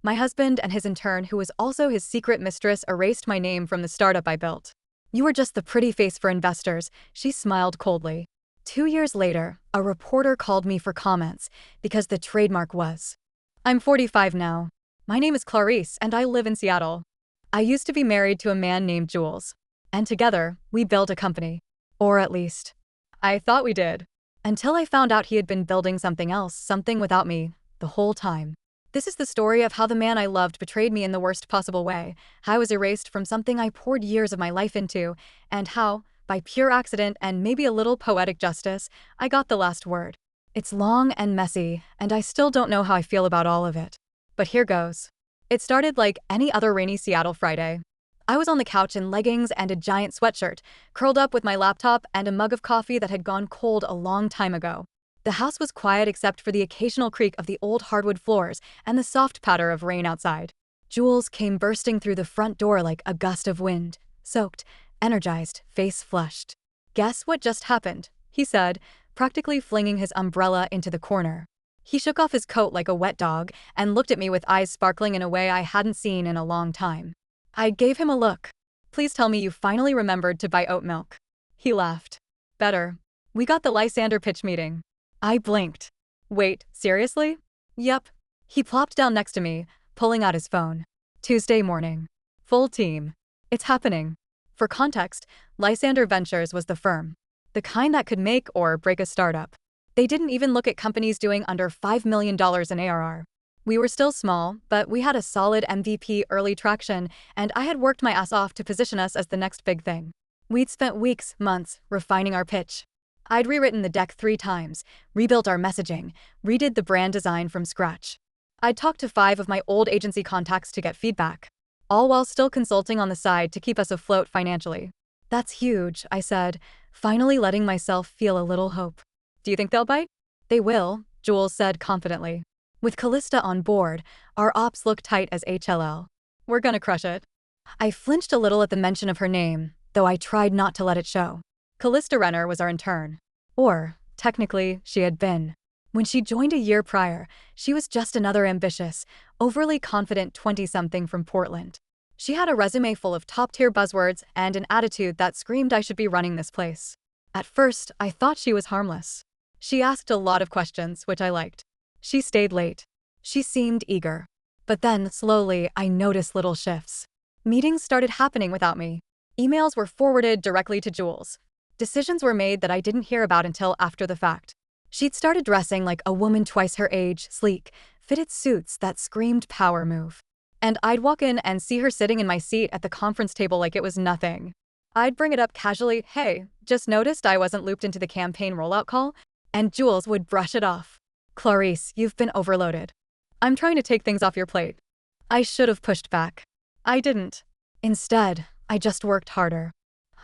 My husband and his intern, who was also his secret mistress, erased my name from the startup I built. You were just the pretty face for investors, she smiled coldly. 2 years later, a reporter called me for comments because the trademark was. I'm 45 now. My name is Clarice and I live in Seattle. I used to be married to a man named Jules. And together, we built a company. Or at least, I thought we did. Until I found out he had been building something else, something without me, the whole time. This is the story of how the man I loved betrayed me in the worst possible way, how I was erased from something I poured years of my life into, and how, by pure accident and maybe a little poetic justice, I got the last word. It's long and messy, and I still don't know how I feel about all of it. But here goes. It started like any other rainy Seattle Friday. I was on the couch in leggings and a giant sweatshirt, curled up with my laptop and a mug of coffee that had gone cold a long time ago. The house was quiet except for the occasional creak of the old hardwood floors and the soft patter of rain outside. Jules came bursting through the front door like a gust of wind, soaked, energized, face flushed. "Guess what just happened?" he said, practically flinging his umbrella into the corner. He shook off his coat like a wet dog and looked at me with eyes sparkling in a way I hadn't seen in a long time. I gave him a look. "Please tell me you finally remembered to buy oat milk." He laughed. "Better. We got the Lysander pitch meeting." I blinked. "Wait, seriously?" "Yep." He plopped down next to me, pulling out his phone. "Tuesday morning. Full team. It's happening." For context, Lysander Ventures was the firm. The kind that could make or break a startup. They didn't even look at companies doing under $5 million in ARR. We were still small, but we had a solid MVP, early traction, and I had worked my ass off to position us as the next big thing. We'd spent weeks, months, refining our pitch. I'd rewritten the deck 3 times, rebuilt our messaging, redid the brand design from scratch. I'd talked to 5 of my old agency contacts to get feedback, all while still consulting on the side to keep us afloat financially. "That's huge," I said, finally letting myself feel a little hope. "Do you think they'll bite?" "They will," Jules said confidently. "With Callista on board, our ops look tight as HLL. We're gonna crush it." I flinched a little at the mention of her name, though I tried not to let it show. Callista Renner was our intern. Or, technically, she had been. When she joined a year prior, she was just another ambitious, overly confident 20-something from Portland. She had a resume full of top-tier buzzwords and an attitude that screamed I should be running this place. At first, I thought she was harmless. She asked a lot of questions, which I liked. She stayed late. She seemed eager. But then, slowly, I noticed little shifts. Meetings started happening without me. Emails were forwarded directly to Jules. Decisions were made that I didn't hear about until after the fact. She'd started dressing like a woman twice her age, sleek, fitted suits that screamed power move. And I'd walk in and see her sitting in my seat at the conference table like it was nothing. I'd bring it up casually, "Hey, just noticed I wasn't looped into the campaign rollout call," and Jules would brush it off. "Clarice, you've been overloaded. I'm trying to take things off your plate." I should have pushed back. I didn't. Instead, I just worked harder.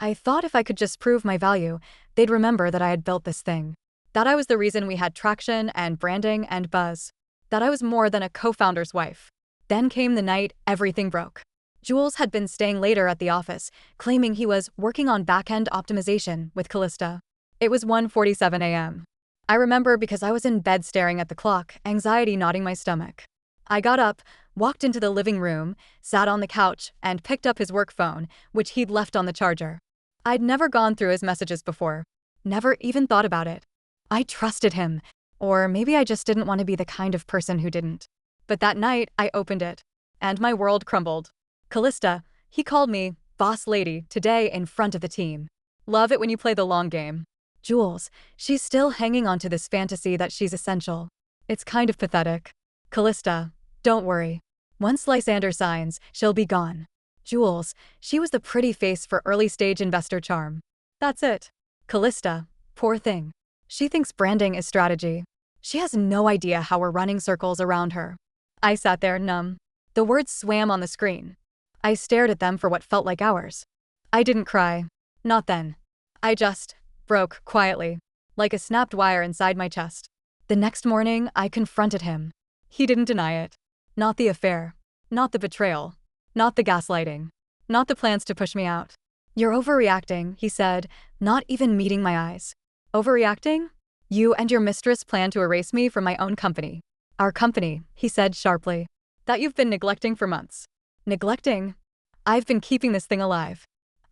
I thought if I could just prove my value, they'd remember that I had built this thing. That I was the reason we had traction and branding and buzz. That I was more than a co-founder's wife. Then came the night everything broke. Jules had been staying later at the office, claiming he was working on back-end optimization with Callista. It was 1:47 a.m. I remember because I was in bed staring at the clock, anxiety knotting my stomach. I got up, walked into the living room, sat on the couch, and picked up his work phone, which he'd left on the charger. I'd never gone through his messages before. Never even thought about it. I trusted him. Or maybe I just didn't want to be the kind of person who didn't. But that night, I opened it. And my world crumbled. "Callista," he called me, "boss lady," today in front of the team. Love it when you play the long game. Jules, she's still hanging on to this fantasy that she's essential. It's kind of pathetic. Callista, don't worry. Once Lysander signs, she'll be gone. Jules, she was the pretty face for early-stage investor charm. That's it. Callista, poor thing. She thinks branding is strategy. She has no idea how we're running circles around her. I sat there numb. The words swam on the screen. I stared at them for what felt like hours. I didn't cry. Not then. I just broke quietly, like a snapped wire inside my chest. The next morning, I confronted him. He didn't deny it. Not the affair. Not the betrayal. Not the gaslighting. Not the plans to push me out. "You're overreacting," he said, not even meeting my eyes. "Overreacting? You and your mistress plan to erase me from my own company." "Our company," he said sharply. that you've been neglecting for months. Neglecting? I've been keeping this thing alive.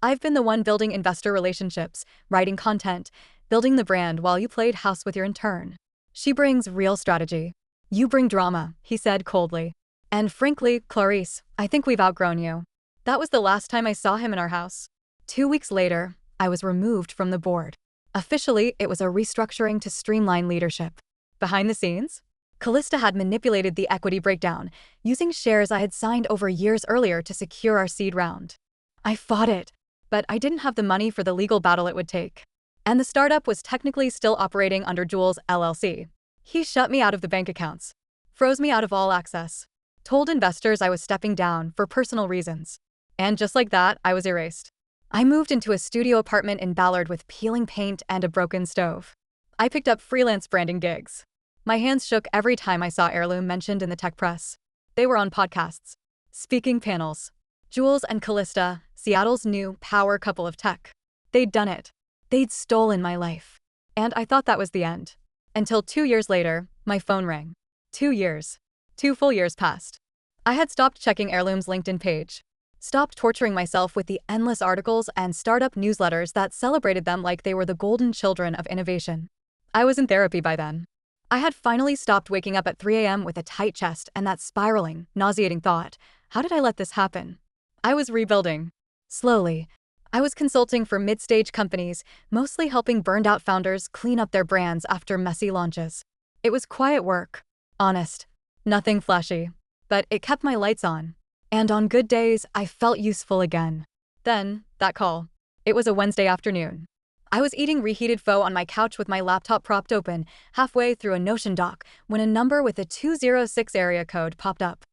I've been the one building investor relationships, writing content, building the brand while you played house with your intern. She brings real strategy. You bring drama, he said coldly. And frankly, Clarice, I think we've outgrown you. That was the last time I saw him in our house. 2 weeks later, I was removed from the board. Officially, it was a restructuring to streamline leadership. Behind the scenes, Callista had manipulated the equity breakdown, using shares I had signed over years earlier to secure our seed round. I fought it, but I didn't have the money for the legal battle it would take. And the startup was technically still operating under Jules LLC. He shut me out of the bank accounts, froze me out of all access, told investors I was stepping down for personal reasons. And just like that, I was erased. I moved into a studio apartment in Ballard with peeling paint and a broken stove. I picked up freelance branding gigs. My hands shook every time I saw Heirloom mentioned in the tech press. They were on podcasts, speaking panels. Jules and Callista, Seattle's new power couple of tech. They'd done it. They'd stolen my life. And I thought that was the end. Until 2 years later, my phone rang. 2 years. 2 full years passed. I had stopped checking Heirloom's LinkedIn page. Stopped torturing myself with the endless articles and startup newsletters that celebrated them like they were the golden children of innovation. I was in therapy by then. I had finally stopped waking up at 3 a.m. with a tight chest and that spiraling, nauseating thought, how did I let this happen? I was rebuilding. Slowly. I was consulting for mid-stage companies, mostly helping burned-out founders clean up their brands after messy launches. It was quiet work. Honest. Nothing flashy. But it kept my lights on. And on good days, I felt useful again. Then, that call. It was a Wednesday afternoon. I was eating reheated pho on my couch with my laptop propped open, halfway through a Notion doc, when a number with a 206 area code popped up.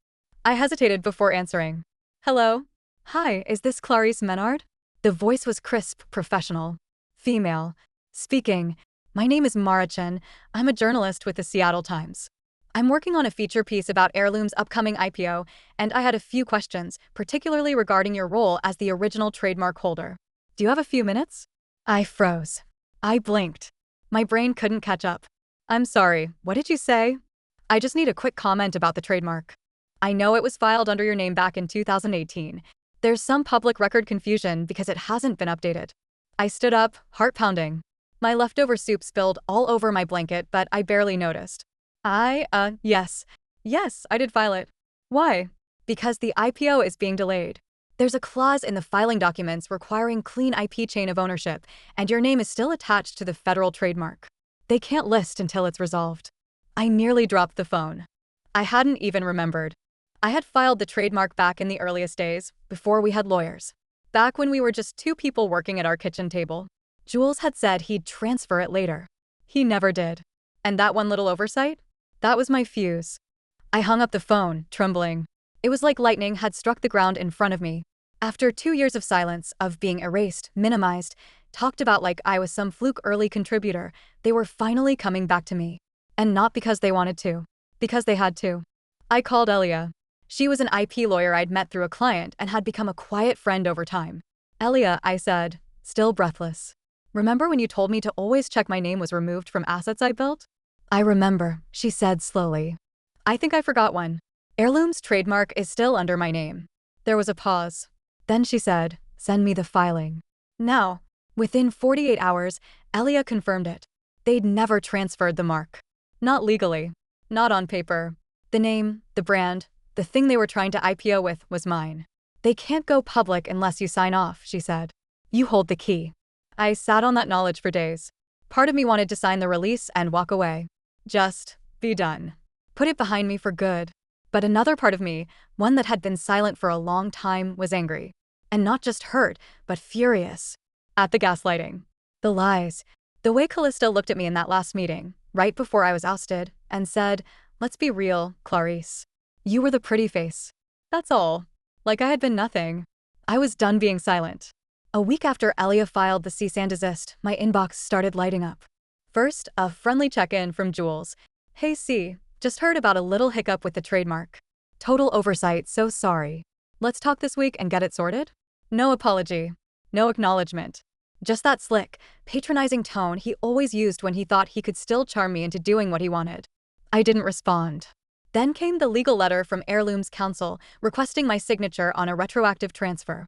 I hesitated before answering. Hello? Hi, is this Clarice Menard? The voice was crisp, professional. Female. Speaking. My name is Mara Chen. I'm a journalist with the Seattle Times. I'm working on a feature piece about Heirloom's upcoming IPO, and I had a few questions, particularly regarding your role as the original trademark holder. Do you have a few minutes? I froze. I blinked. My brain couldn't catch up. I'm sorry, what did you say? I just need a quick comment about the trademark. I know it was filed under your name back in 2018. There's some public record confusion because it hasn't been updated. I stood up, heart pounding. My leftover soup spilled all over my blanket, but I barely noticed. Yes, I did file it. Why? Because the IPO is being delayed. There's a clause in the filing documents requiring clean IP chain of ownership, and your name is still attached to the federal trademark. They can't list until it's resolved. I nearly dropped the phone. I hadn't even remembered. I had filed the trademark back in the earliest days, before we had lawyers. Back when we were just 2 people working at our kitchen table. Jules had said he'd transfer it later. He never did. And that one little oversight? That was my fuse. I hung up the phone, trembling. It was like lightning had struck the ground in front of me. After 2 years of silence, of being erased, minimized, talked about like I was some fluke early contributor, they were finally coming back to me. And not because they wanted to. Because they had to. I called Elia. She was an IP lawyer I'd met through a client and had become a quiet friend over time. Elia, I said, still breathless. Remember when you told me to always check my name was removed from assets I built? I remember, she said slowly. I think I forgot one. Heirloom's trademark is still under my name. There was a pause. Then she said, send me the filing. Now, within 48 hours, Elia confirmed it. They'd never transferred the mark. Not legally. Not on paper. The name, the brand, the thing they were trying to IPO with was mine. They can't go public unless you sign off, she said. You hold the key. I sat on that knowledge for days. Part of me wanted to sign the release and walk away. Just be done. Put it behind me for good. But another part of me, one that had been silent for a long time, was angry. And not just hurt, but furious. At the gaslighting. The lies. The way Callista looked at me in that last meeting, right before I was ousted, and said, let's be real, Clarice. You were the pretty face. That's all. Like I had been nothing. I was done being silent. A week after Elia filed the cease and desist, my inbox started lighting up. First, a friendly check-in from Jules. Hey C, just heard about a little hiccup with the trademark. Total oversight, so sorry. Let's talk this week and get it sorted? No apology. No acknowledgement. Just that slick, patronizing tone he always used when he thought he could still charm me into doing what he wanted. I didn't respond. Then came the legal letter from Heirloom's counsel requesting my signature on a retroactive transfer.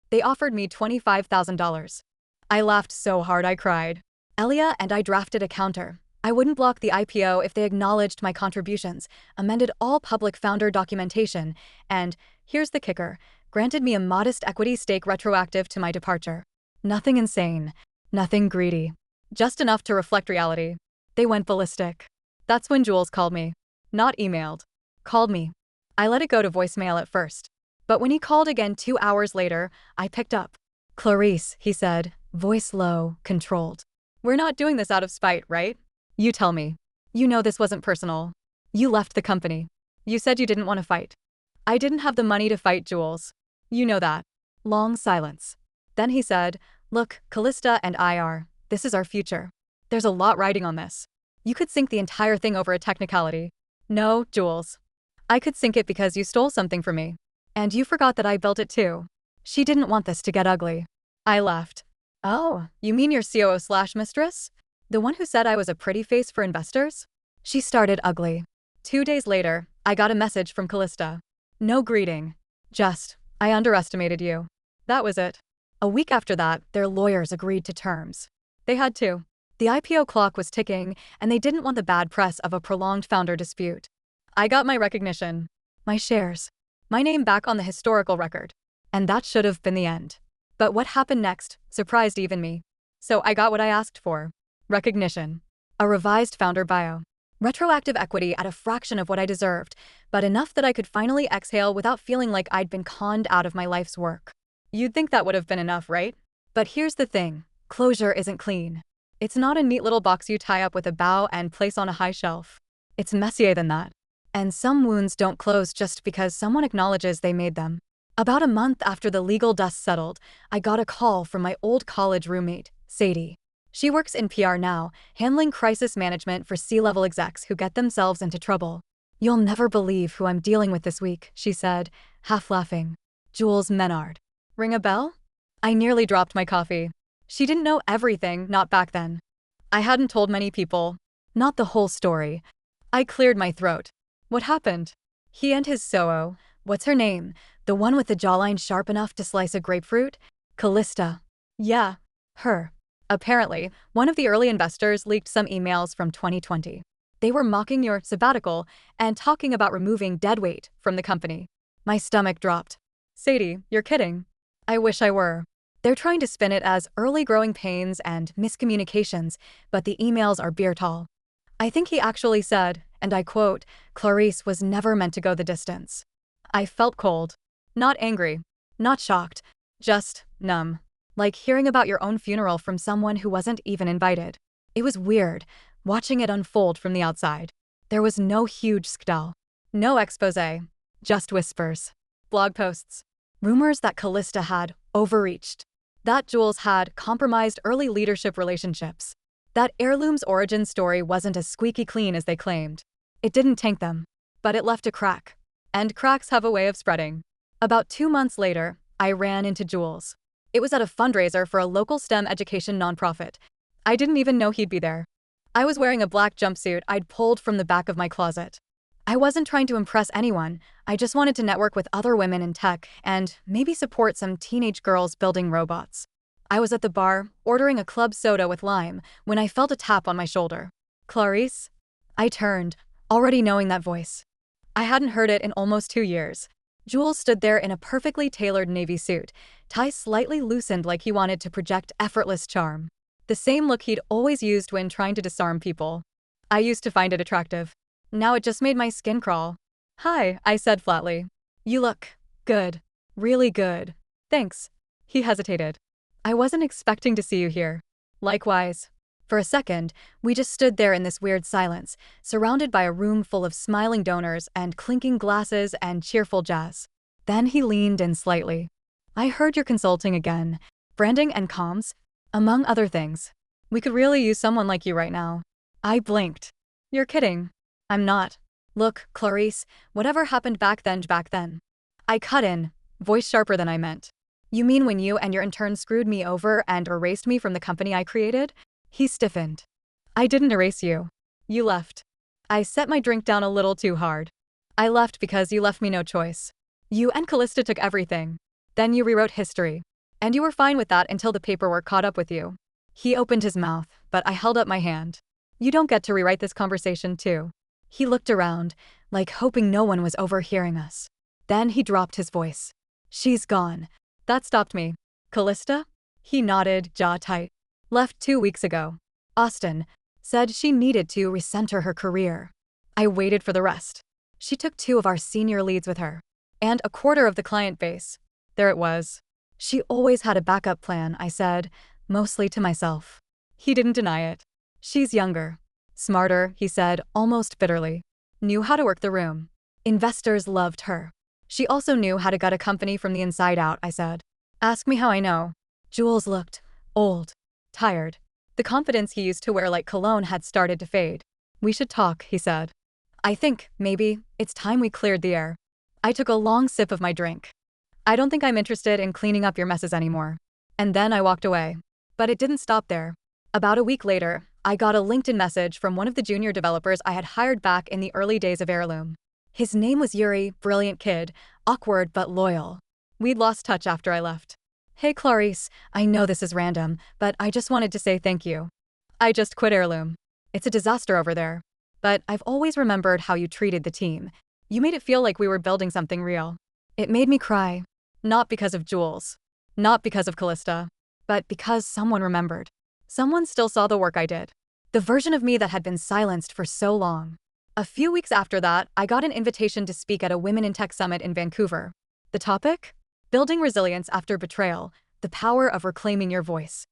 They offered me $25,000. I laughed so hard I cried. Elia and I drafted a counter. I wouldn't block the IPO if they acknowledged my contributions, amended all public founder documentation, and, here's the kicker, granted me a modest equity stake retroactive to my departure. Nothing insane, nothing greedy. Just enough to reflect reality. They went ballistic. That's when Jules called me. Not emailed. Called me. I let it go to voicemail at first. But when he called again 2 hours later, I picked up. "Clarice," he said, voice low, controlled. "We're not doing this out of spite, right? You tell me. You know this wasn't personal. You left the company. You said you didn't want to fight. I didn't have the money to fight, Jules. You know that." Long silence. Then he said, "Look, Callista and this is our future. There's a lot riding on this. You could sink the entire thing over a technicality." "No, Jules. I could sink it because you stole something from me. And you forgot that I built it too." She didn't want this to get ugly. I laughed. "Oh, you mean your COO/mistress? The one who said I was a pretty face for investors?" She started ugly. 2 days later, I got a message from Callista. No greeting. Just, "I underestimated you." That was it. A week after that, their lawyers agreed to terms. They had to. The IPO clock was ticking, and they didn't want the bad press of a prolonged founder dispute. I got my recognition. My shares. My name back on the historical record. And that should have been the end. But what happened next surprised even me. So I got what I asked for. Recognition. A revised founder bio. Retroactive equity at a fraction of what I deserved, but enough that I could finally exhale without feeling like I'd been conned out of my life's work. You'd think that would have been enough, right? But here's the thing. Closure isn't clean. It's not a neat little box you tie up with a bow and place on a high shelf. It's messier than that. And some wounds don't close just because someone acknowledges they made them. About a month after the legal dust settled, I got a call from my old college roommate, Sadie. She works in PR now, handling crisis management for C-level execs who get themselves into trouble. "You'll never believe who I'm dealing with this week," she said, half laughing. "Jules Menard." Ring a bell? I nearly dropped my coffee. She didn't know everything, not back then. I hadn't told many people. Not the whole story. I cleared my throat. "What happened?" "He and his SOO, what's her name? The one with the jawline sharp enough to slice a grapefruit? Callista." "Yeah, her." Apparently, one of the early investors leaked some emails from 2020. They were mocking your sabbatical and talking about removing deadweight from the company. My stomach dropped. "Sadie, you're kidding." I wish I were. They're trying to spin it as early growing pains and miscommunications, but the emails are beer tall. I think he actually said, and I quote, "Clarice was never meant to go the distance." I felt cold. Not angry. Not shocked. Just numb. Like hearing about your own funeral from someone who wasn't even invited. It was weird, watching it unfold from the outside. There was no huge skandal. No expose. Just whispers. Blog posts. Rumors that Callista had overreached. That Jules had compromised early leadership relationships. That Heirloom's origin story wasn't as squeaky clean as they claimed. It didn't tank them. But it left a crack. And cracks have a way of spreading. About 2 months later, I ran into Jules. It was at a fundraiser for a local STEM education nonprofit. I didn't even know he'd be there. I was wearing a black jumpsuit I'd pulled from the back of my closet. I wasn't trying to impress anyone. I just wanted to network with other women in tech and maybe support some teenage girls building robots. I was at the bar, ordering a club soda with lime, when I felt a tap on my shoulder. "Clarice?" I turned, already knowing that voice. I hadn't heard it in almost 2 years. Jules stood there in a perfectly tailored navy suit, tie slightly loosened like he wanted to project effortless charm. The same look he'd always used when trying to disarm people. I used to find it attractive. Now it just made my skin crawl. "Hi," I said flatly. "You look good. Really good. Thanks." He hesitated. "I wasn't expecting to see you here." Likewise. For a second, we just stood there in this weird silence, surrounded by a room full of smiling donors and clinking glasses and cheerful jazz. Then he leaned in slightly. "I heard you're consulting again. Branding and comms? Among other things. We could really use someone like you right now." I blinked. "You're kidding." "I'm not. Look, Clarice, whatever happened back then. I cut in, voice sharper than I meant. "You mean when you and your intern screwed me over and erased me from the company I created?" He stiffened. "I didn't erase you. You left." I set my drink down a little too hard. I left because you left me no choice. You and Callista took everything. Then you rewrote history. And you were fine with that until the paperwork caught up with you. He opened his mouth, but I held up my hand. You don't get to rewrite this conversation too. He looked around, like hoping no one was overhearing us. Then he dropped his voice. She's gone. That stopped me. Callista? He nodded, jaw tight. Left 2 weeks ago. Austin said she needed to recenter her career. I waited for the rest. She took 2 of our senior leads with her. And a quarter of the client base. There it was. She always had a backup plan, I said, mostly to myself. He didn't deny it. She's younger. Smarter, he said, almost bitterly. Knew how to work the room. Investors loved her. She also knew how to gut a company from the inside out, I said. Ask me how I know. Jules looked old, tired. The confidence he used to wear like cologne had started to fade. We should talk, he said. I think, maybe, it's time we cleared the air. I took a long sip of my drink. I don't think I'm interested in cleaning up your messes anymore. And then I walked away. But it didn't stop there. About a week later, I got a LinkedIn message from one of the junior developers I had hired back in the early days of Heirloom. His name was Yuri, brilliant kid, awkward but loyal. We'd lost touch after I left. Hey Clarice, I know this is random, but I just wanted to say thank you. I just quit Heirloom. It's a disaster over there. But I've always remembered how you treated the team. You made it feel like we were building something real. It made me cry. Not because of Jules. Not because of Callista. But because someone remembered. Someone still saw the work I did. The version of me that had been silenced for so long. A few weeks after that, I got an invitation to speak at a Women in Tech Summit in Vancouver. The topic? Building resilience after betrayal, the power of reclaiming your voice.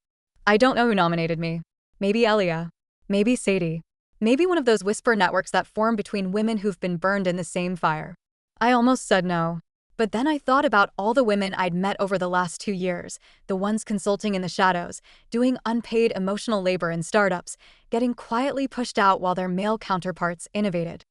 I don't know who nominated me. Maybe Elia. Maybe Sadie. Maybe one of those whisper networks that form between women who've been burned in the same fire. I almost said no. But then I thought about all the women I'd met over the last 2 years, the ones consulting in the shadows, doing unpaid emotional labor in startups, getting quietly pushed out while their male counterparts innovated.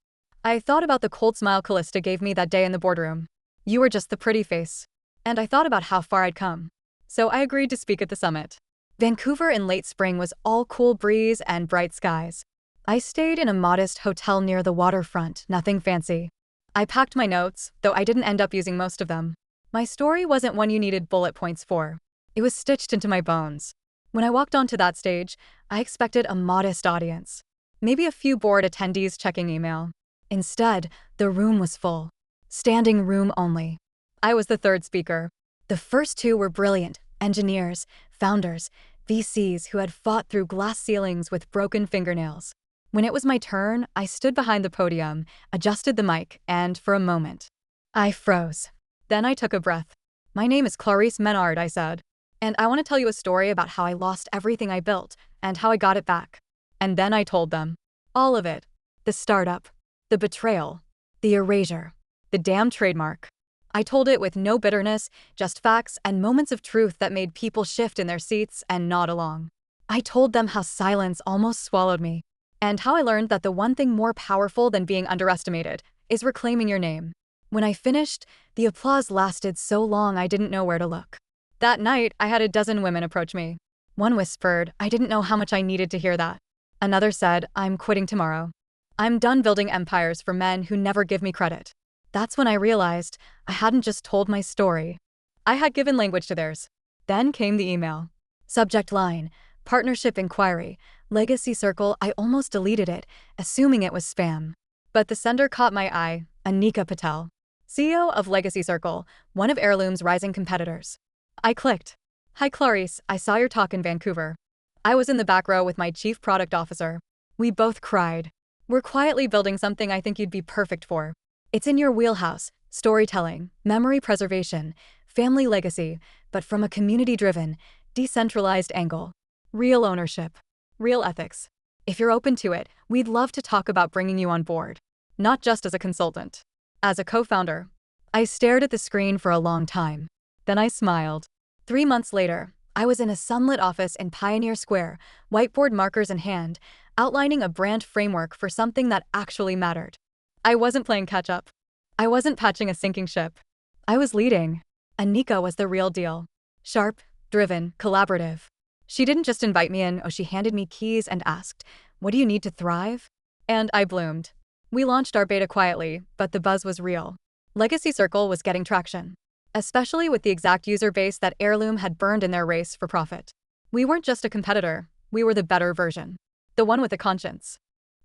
I thought about the cold smile Callista gave me that day in the boardroom. You were just the pretty face. And I thought about how far I'd come. So I agreed to speak at the summit. Vancouver in late spring was all cool breeze and bright skies. I stayed in a modest hotel near the waterfront, nothing fancy. I packed my notes, though I didn't end up using most of them. My story wasn't one you needed bullet points for. It was stitched into my bones. When I walked onto that stage, I expected a modest audience. Maybe a few bored attendees checking email. Instead, the room was full. Standing room only. I was the third speaker. The first 2 were brilliant, engineers, founders, VCs who had fought through glass ceilings with broken fingernails. When it was my turn, I stood behind the podium, adjusted the mic, and for a moment, I froze. Then I took a breath. My name is Clarice Menard, I said. And I want to tell you a story about how I lost everything I built, and how I got it back. And then I told them. All of it. The startup. The betrayal. The erasure. The damn trademark. I told it with no bitterness, just facts and moments of truth that made people shift in their seats and nod along. I told them how silence almost swallowed me. And how I learned that the one thing more powerful than being underestimated is reclaiming your name. When I finished, the applause lasted so long I didn't know where to look. That night, I had a dozen women approach me. One whispered, I didn't know how much I needed to hear that. Another said, I'm quitting tomorrow. I'm done building empires for men who never give me credit. That's when I realized I hadn't just told my story. I had given language to theirs. Then came the email. Subject line, partnership inquiry. Legacy Circle. I almost deleted it, assuming it was spam. But the sender caught my eye, Anika Patel, CEO of Legacy Circle, one of Heirloom's rising competitors. I clicked. Hi Clarice, I saw your talk in Vancouver. I was in the back row with my chief product officer. We both cried. We're quietly building something I think you'd be perfect for. It's in your wheelhouse, storytelling, memory preservation, family legacy, but from a community-driven, decentralized angle. Real ownership. Real ethics. If you're open to it, we'd love to talk about bringing you on board. Not just as a consultant. As a co-founder. I stared at the screen for a long time. Then I smiled. 3 months later, I was in a sunlit office in Pioneer Square, whiteboard markers in hand, outlining a brand framework for something that actually mattered. I wasn't playing catch-up. I wasn't patching a sinking ship. I was leading. Anika was the real deal. Sharp, driven, collaborative. She didn't just invite me in, she handed me keys and asked, what do you need to thrive? And I bloomed. We launched our beta quietly, but the buzz was real. Legacy Circle was getting traction, especially with the exact user base that Heirloom had burned in their race for profit. We weren't just a competitor, we were the better version. The one with a conscience.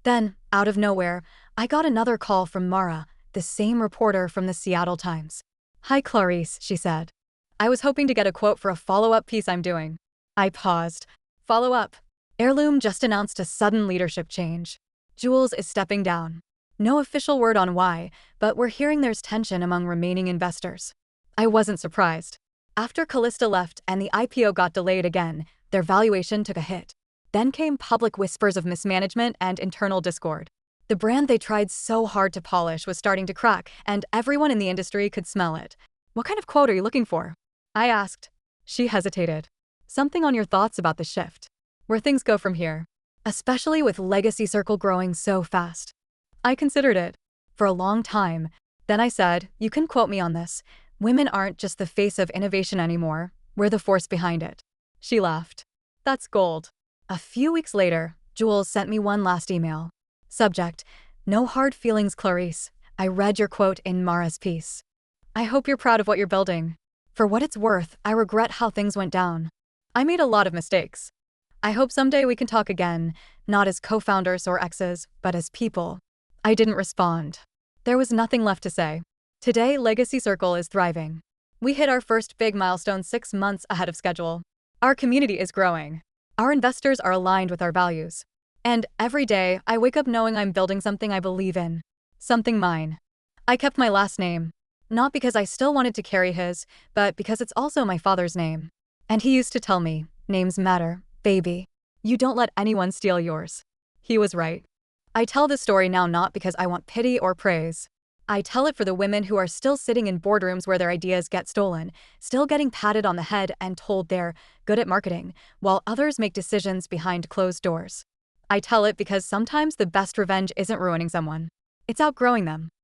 Then, out of nowhere, I got another call from Mara, the same reporter from the Seattle Times. "Hi Clarice," she said. "I was hoping to get a quote for a follow-up piece I'm doing." I paused. "Follow up." Heirloom just announced a sudden leadership change. Jules is stepping down. No official word on why, but we're hearing there's tension among remaining investors. I wasn't surprised. After Callista left and the IPO got delayed again, their valuation took a hit. Then came public whispers of mismanagement and internal discord. The brand they tried so hard to polish was starting to crack, and everyone in the industry could smell it. "What kind of quote are you looking for?" I asked. She hesitated. "Something on your thoughts about the shift. Where things go from here. Especially with Legacy Circle growing so fast." I considered it. For a long time. Then I said, "You can quote me on this. Women aren't just the face of innovation anymore, we're the force behind it." She laughed. "That's gold." A few weeks later, Jules sent me one last email. Subject: "No hard feelings, Clarice. I read your quote in Mara's piece. I hope you're proud of what you're building. For what it's worth, I regret how things went down. I made a lot of mistakes. I hope someday we can talk again, not as co-founders or exes, but as people." I didn't respond. There was nothing left to say. Today, Legacy Circle is thriving. We hit our first big milestone 6 months ahead of schedule. Our community is growing. Our investors are aligned with our values. And every day, I wake up knowing I'm building something I believe in. Something mine. I kept my last name. Not because I still wanted to carry his, but because it's also my father's name. And he used to tell me, "Names matter, baby. You don't let anyone steal yours." He was right. I tell this story now not because I want pity or praise. I tell it for the women who are still sitting in boardrooms where their ideas get stolen, still getting patted on the head and told they're good at marketing, while others make decisions behind closed doors. I tell it because sometimes the best revenge isn't ruining someone. It's outgrowing them.